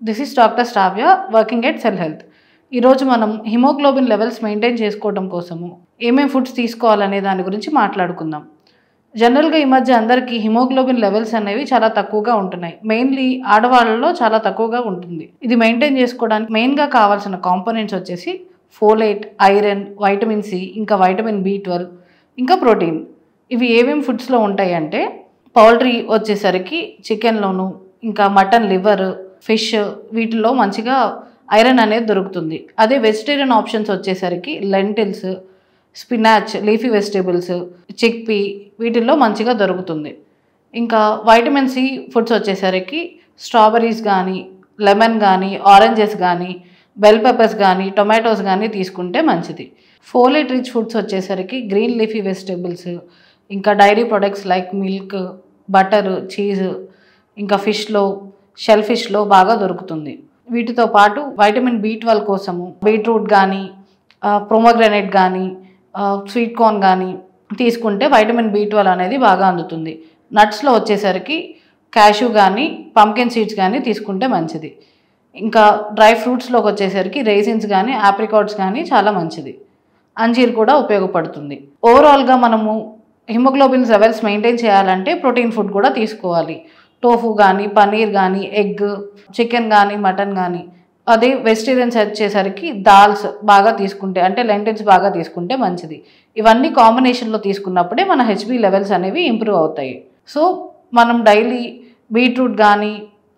This is doctor Shravya working at cell health. ఈరోజు మనం haemoglobin levels maintain చేసుకోవడం కోసము ఏమేమి ఫుడ్స్ తీసుకోవాలనే దాని గురించి మాట్లాడుకుందాం. జనరల్గా ఈ మధ్య అందరికీ హిమోగ్లోబిన్ లెవెల్స్ అనేవి చాలా తక్కువగా ఉంటున్నాయి. మెయిన్లీ ఆడవాళ్ళలో చాలా తక్కువగా ఉంటుంది. ఇది మెయింటైన్ చేసుకోవడానికి మెయిన్గా కావాల్సిన కాంపోనెంట్స్ వచ్చేసి ఫోలేట్, ఐరన్, వైటమిన్ సి, ఇంకా వైటమిన్ B12, ఇంకా ప్రోటీన్. ఇవి ఏమేమి ఫుడ్స్లో ఉంటాయి అంటే పౌల్ట్రీ వచ్చేసరికి చికెన్లోను, ఇంకా మటన్ లివర్, ఫిష్, వీటిల్లో మంచిగా ఐరన్ అనేది దొరుకుతుంది. అదే వెజిటేరియన్ ఆప్షన్స్ వచ్చేసరికి lentils, spinach, leafy vegetables, chickpea, వీటిల్లో మంచిగా దొరుకుతుంది. ఇంకా వైటమిన్ సి ఫుడ్స్ వచ్చేసరికి స్ట్రాబెర్రీస్ కానీ, లెమన్ కానీ, ఆరెంజెస్ కానీ, బెల్ పెప్పర్స్ కానీ, టొమాటోస్ కానీ తీసుకుంటే మంచిది. ఫోలేట్ రిచ్ ఫుడ్స్ వచ్చేసరికి గ్రీన్ లీఫీ వెజిటేబుల్స్, ఇంకా dairy products like milk, butter, cheese, ఇంకా ఫిష్లో, షెల్ ఫిష్లో బాగా దొరుకుతుంది. వీటితో పాటు వైటమిన్ B12 కోసము బీట్రూట్ కానీ, ప్రోమోగ్రానేట్ కానీ, స్వీట్ కార్న్ కానీ తీసుకుంటే వైటమిన్ B12 అనేది బాగా అందుతుంది. నట్స్లో వచ్చేసరికి క్యాష్యూ కానీ, పంకిన్ సీడ్స్ కానీ తీసుకుంటే మంచిది. ఇంకా డ్రై ఫ్రూట్స్లోకి వచ్చేసరికి రైసిన్స్ కానీ, ఆప్రికాట్స్ కానీ చాలా మంచిది. అంజీర్ కూడా ఉపయోగపడుతుంది. ఓవరాల్గా మనము హిమోగ్లోబిన్ లెవెల్స్ మెయింటైన్ చేయాలంటే ప్రోటీన్ ఫుడ్ కూడా తీసుకోవాలి. టోఫు కానీ, పన్నీర్ కానీ, ఎగ్, చికెన్ కానీ, మటన్ కానీ. అదే వెజిటేరియన్స్ వచ్చేసరికి దాల్స్ బాగా తీసుకుంటే, అంటే లెంటిల్స్ బాగా తీసుకుంటే మంచిది. ఇవన్నీ కాంబినేషన్లో తీసుకున్నప్పుడే మన HB లెవెల్స్ అనేవి ఇంప్రూవ్ అవుతాయి. సో మనం డైలీ బీట్రూట్ కానీ,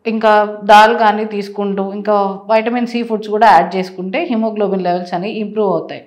ఇంకా దాల్ కానీ తీసుకుంటూ, ఇంకా వైటమిన్ సి ఫుడ్స్ కూడా యాడ్ చేసుకుంటే హిమోగ్లోబిన్ లెవెల్స్ అనేవి ఇంప్రూవ్ అవుతాయి.